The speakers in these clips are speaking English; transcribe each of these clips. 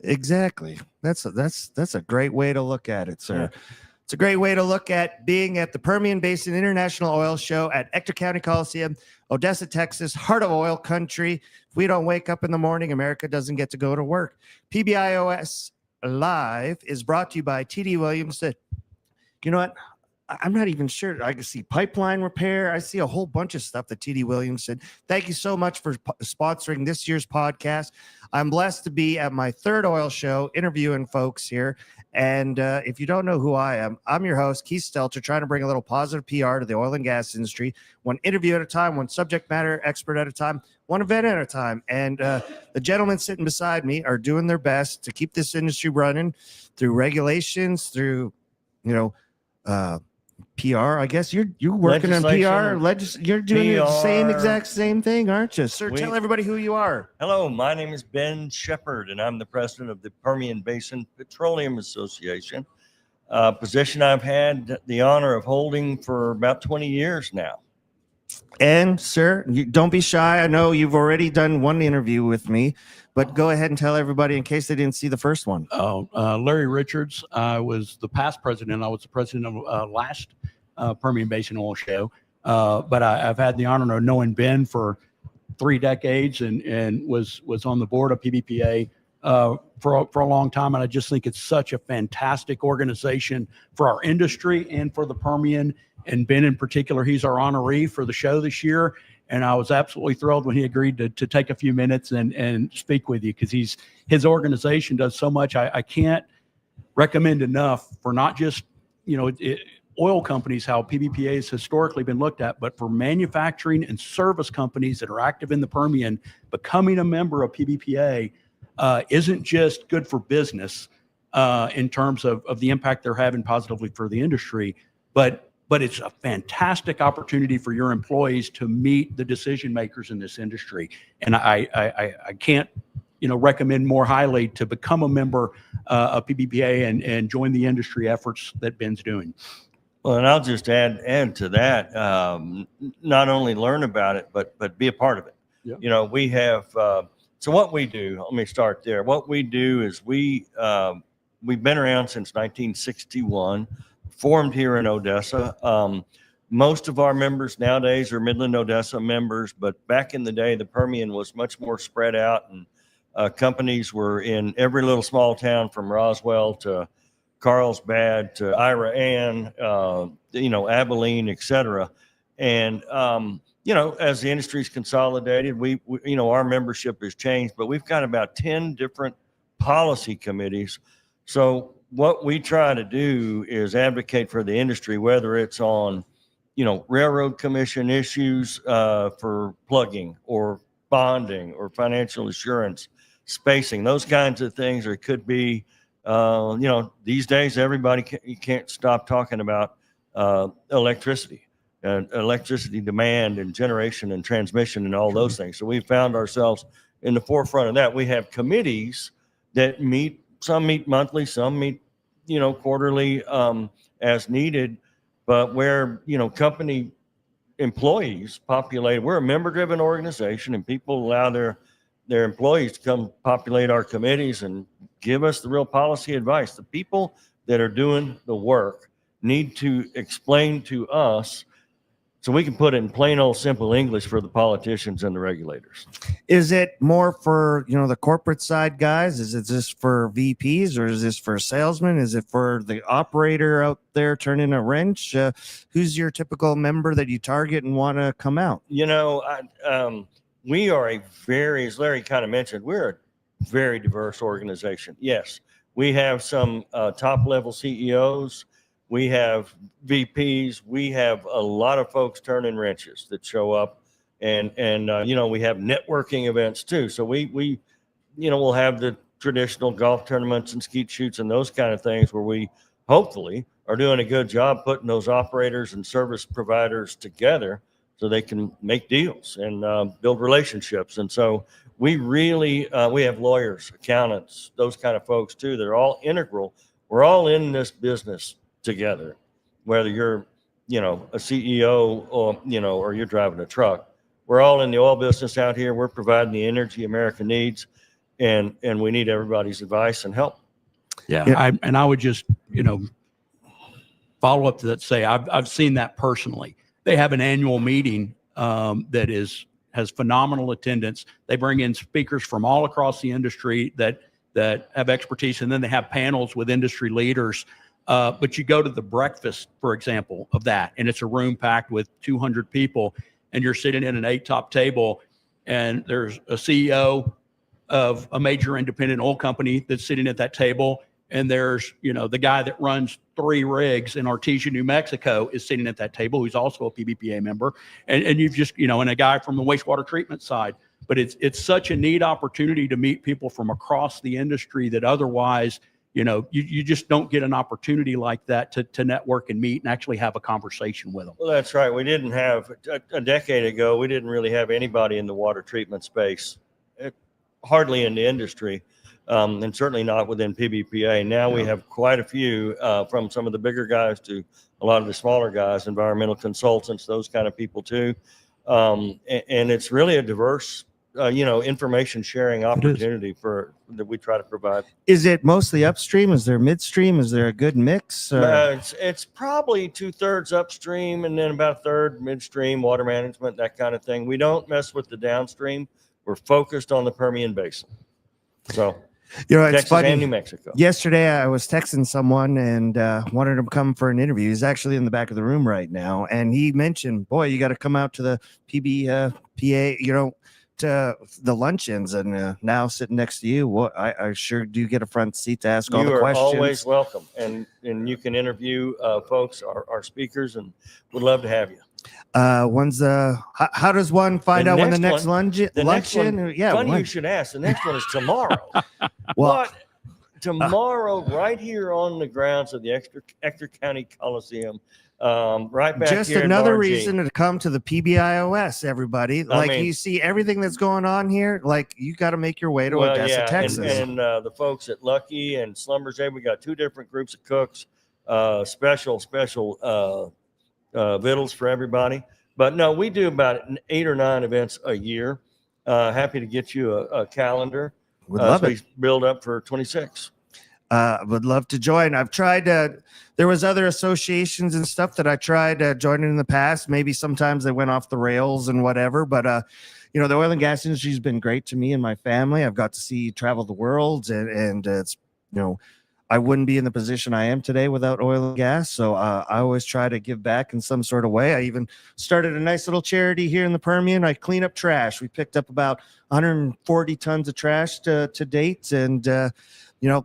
Exactly. That's a great way to look at it, sir. Yeah. It's a great way to look at being at the Permian Basin International Oil Show at ECTOR County Coliseum, Odessa, Texas, heart of oil country. If we don't wake up in the morning, America doesn't get to go to work. Pbios Live is brought to you by TD Williams. You know what? I'm not even sure. I can see pipeline repair. I see a whole bunch of stuff that TD Williams said. Thank you so much for sponsoring this year's podcast. I'm blessed to be at my third oil show interviewing folks here. And if you don't know who I am, I'm your host, Keith Stelter, trying to bring a little positive PR to the oil and gas industry, one interview at a time, one subject matter expert at a time, one event at a time. And the gentlemen sitting beside me are doing their best to keep this industry running through regulations, through, PR. I guess you're working on PR. You're doing the same thing, aren't you? Sir, tell everybody who you are. Hello, my name is Ben Shepard, and I'm the president of the Permian Basin Petroleum Association, a position I've had the honor of holding for about 20 years now. And, sir, don't be shy. I know you've already done one interview with me, but go ahead and tell everybody in case they didn't see the first one. Larry Richards. I was the past president. I was the president of last Permian Basin Oil Show. But I've had the honor of knowing Ben for 3 decades and was on the board of PBPA for a long time. And I just think it's such a fantastic organization for our industry and for the Permian. And Ben in particular, he's our honoree for the show this year. And I was absolutely thrilled when he agreed to take a few minutes and speak with you, because his organization does so much. I can't recommend enough for not just, oil companies, how PBPA has historically been looked at, but for manufacturing and service companies that are active in the Permian, becoming a member of PBPA isn't just good for business in terms of the impact they're having positively for the industry, but it's a fantastic opportunity for your employees to meet the decision makers in this industry. And I can't, recommend more highly to become a member of PBPA and join the industry efforts that Ben's doing. Well, and I'll just add to that, not only learn about it, but be a part of it. Yeah. We have, so what we do, let me start there. What we do is we've been around since 1961. Formed here in Odessa. Most of our members nowadays are Midland Odessa members, but back in the day, the Permian was much more spread out, and companies were in every little small town from Roswell to Carlsbad to Ira Ann, Abilene, et cetera. And, as the industry's consolidated, we our membership has changed, but we've got about 10 different policy committees. So what we try to do is advocate for the industry, whether it's on, railroad commission issues for plugging or bonding or financial assurance, spacing, those kinds of things. Or it could be, these days, you can't stop talking about electricity and electricity demand and generation and transmission and all those things. So we found ourselves in the forefront of that. We have committees that meet. Some meet monthly, some meet, quarterly as needed. But where, company employees populate, we're a member-driven organization, and people allow their employees to come populate our committees and give us the real policy advice. The people that are doing the work need to explain to us so we can put it in plain old simple English for the politicians and the regulators. Is it more for, the corporate side guys? Is it just for VPs, or is this for salesmen? Is it for the operator out there turning a wrench? Who's your typical member that you target and want to come out? We are as Larry kind of mentioned, we're a very diverse organization. Yes, we have some top level CEOs. We have VPs. We have a lot of folks turning wrenches that show up, and we have networking events too. So we we'll have the traditional golf tournaments and skeet shoots and those kind of things where we hopefully are doing a good job putting those operators and service providers together so they can make deals and build relationships. And so we really we have lawyers, accountants, those kind of folks too. They're all integral. We're all in this business together, whether you're, a CEO or you're driving a truck. We're all in the oil business out here. We're providing the energy America needs. and we need everybody's advice and help. Yeah, Yeah. I would just, follow up to that. Say I've seen that personally. They have an annual meeting that has phenomenal attendance. They bring in speakers from all across the industry that have expertise, and then they have panels with industry leaders. But you go to the breakfast, for example, of that, and it's a room packed with 200 people, and you're sitting at an 8-top table, and there's a CEO of a major independent oil company that's sitting at that table. And there's, the guy that runs 3 rigs in Artesia, New Mexico is sitting at that table, who's also a PBPA member. And you've just, and a guy from the wastewater treatment side. But it's such a neat opportunity to meet people from across the industry that otherwise, you just don't get an opportunity like that to network and meet and actually have a conversation with them. Well, that's right. We didn't have, a decade ago, we didn't really have anybody in the water treatment space, hardly in the industry. And certainly not within PBPA. Now we have quite a few, from some of the bigger guys to a lot of the smaller guys, environmental consultants, those kind of people too. And it's really a diverse, information sharing opportunity that we try to provide. Is it mostly upstream? Is there midstream? Is there a good mix? It's probably 2/3 upstream and then about 1/3 midstream, water management, that kind of thing. We don't mess with the downstream. We're focused on the Permian Basin. So. It's Texas funny. And New Mexico. Yesterday, I was texting someone and wanted him to come for an interview. He's actually in the back of the room right now, and he mentioned, "Boy, you got to come out to the PA, to the luncheons." And now sitting next to you, I sure do get a front seat to ask all the questions. You are always welcome, and you can interview folks, our speakers, and we'd love to have you. How does one find out when the next luncheon? Yeah, funny you should ask. The next one is tomorrow. But tomorrow, right here on the grounds of the ECTOR County Coliseum, right back just here another in RG. reason to come to the PBIOS, everybody. You see everything that's going on here. Like, you got to make your way to Odessa, Texas. And the folks at Lucky and Schlumberger, we got 2 different groups of cooks, special vittles for everybody. But no, we do about 8 or 9 events a year. Happy to get you a calendar. Would love it. Build up for 26. Would love to join. I've tried there was other associations and stuff that I tried joining in the past. Maybe sometimes they went off the rails and whatever, but the oil and gas industry has been great to me and my family. I've got to see travel the world, and it's, I wouldn't be in the position I am today without oil and gas. So I always try to give back in some sort of way. I even started a nice little charity here in the Permian. I clean up trash. We picked up about 140 tons of trash to date. And,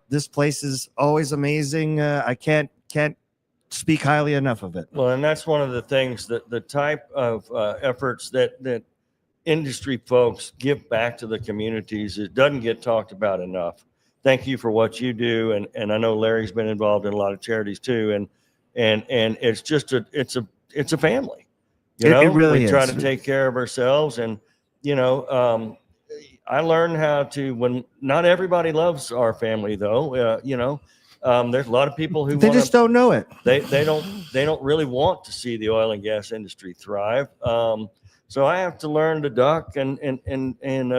this place is always amazing. I can't speak highly enough of it. Well, and that's one of the things that the type of efforts that industry folks give back to the communities, it doesn't get talked about enough. Thank you for what you do, and I know Larry's been involved in a lot of charities too, and it's just it's a family. It really is. We try to take care of ourselves, and I learned how to, when not everybody loves our family though. There's a lot of people who just don't know it. They don't really want to see the oil and gas industry thrive. So I have to learn to duck and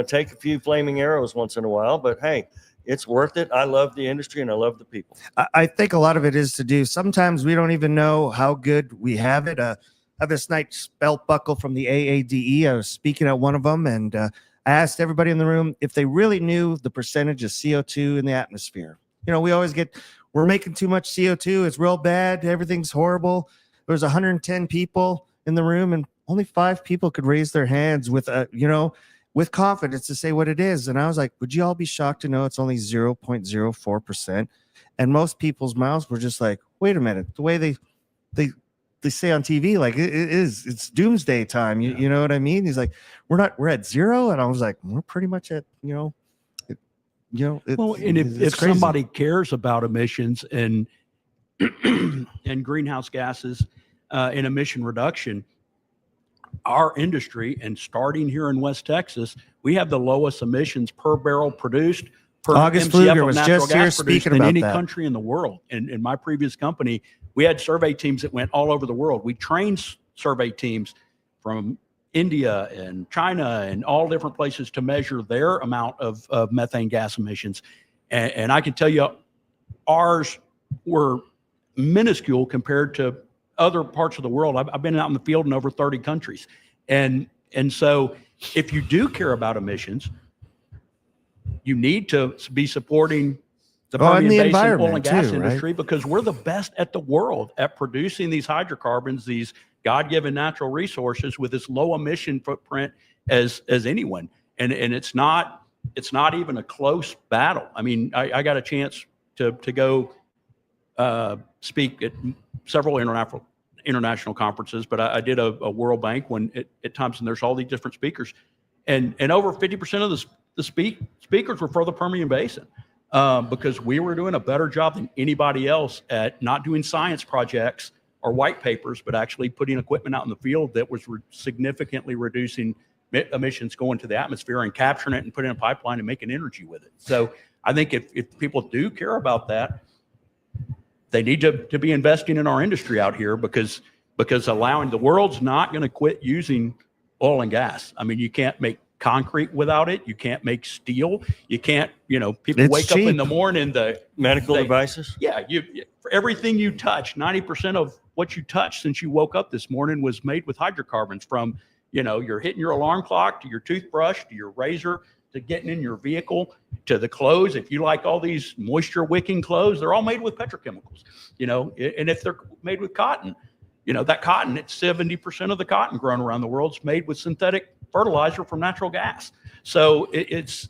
take a few flaming arrows once in a while. But hey, it's worth it. I love the industry and I love the people. I think a lot of it is to do. Sometimes we don't even know how good we have it. I have this nice belt buckle from the AADE. I was speaking at one of them, and I asked everybody in the room if they really knew the percentage of CO2 in the atmosphere. We always we're making too much CO2. It's real bad. Everything's horrible. There was 110 people in the room, and only 5 people could raise their hands with with confidence to say what it is. And I was like, would you all be shocked to know it's only 0.04%? And most people's mouths were just like, wait a minute, the way they say on TV, like it's doomsday time. You know what I mean? He's like, we're at 0. And I was like, we're pretty much at, well, and if somebody cares about emissions and and greenhouse gases and emission reduction, our industry, and starting here in West Texas, we have the lowest emissions per barrel produced per August MCF Pfluger of was natural just gas here produced speaking than about any that. country in the world. And in my previous company, we had survey teams that went all over the world. We trained survey teams from India and China and all different places to measure their amount of methane gas emissions. And I can tell you ours were minuscule compared to other parts of the world. I've been out in the field in over 30 countries. And so if you do care about emissions, you need to be supporting the Permian Basin oil and gas industry, because we're the best at the world at producing these hydrocarbons, these God-given natural resources with as low emission footprint as anyone. And it's not even a close battle. I mean, I got a chance to go speak at several international conferences, but I did a World Bank one at times, and there's all these different speakers, and over 50% of the speakers were for the Permian Basin, because we were doing a better job than anybody else at not doing science projects or white papers, but actually putting equipment out in the field that was significantly reducing emissions going to the atmosphere and capturing it and putting in a pipeline and making energy with it. So I think if people do care about that, they need to be investing in our industry out here, because allowing the world's not going to quit using oil and gas. I mean, you can't make concrete without it. You can't make steel. You can't, people wake up in the morning, medical devices. Yeah. For everything you touch, 90% of what you touched since you woke up this morning was made with hydrocarbons, from, you're hitting your alarm clock, to your toothbrush, to your razor, to getting in your vehicle, to the clothes. If you like all these moisture wicking clothes, they're all made with petrochemicals, and if they're made with cotton, that cotton, it's 70% of the cotton grown around the world is made with synthetic fertilizer from natural gas. So it's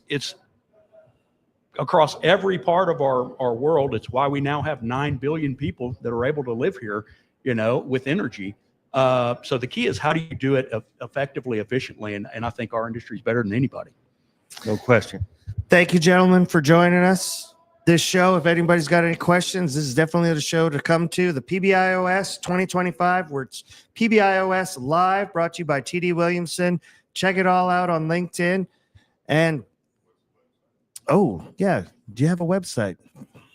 across every part of our world. It's why we now have 9 billion people that are able to live here, with energy. So the key is, how do you do it effectively, efficiently? And I think our industry is better than anybody. No question. Thank you, gentlemen, for joining us. This show, if anybody's got any questions, this is definitely the show to come to. The Pbios 2025, where it's Pbios Live, brought to you by TD Williamson. Check it all out on LinkedIn. And, do you have a website?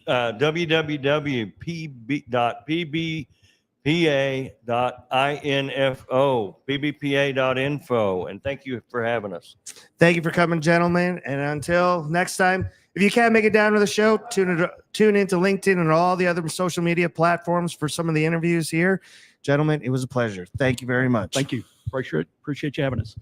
www.pbpa.info, pbpa.info. And thank you for having us. Thank you for coming, gentlemen. And until next time, if you can't make it down to the show, tune into LinkedIn and all the other social media platforms for some of the interviews here. Gentlemen, it was a pleasure. Thank you very much. Thank you. Appreciate you having us.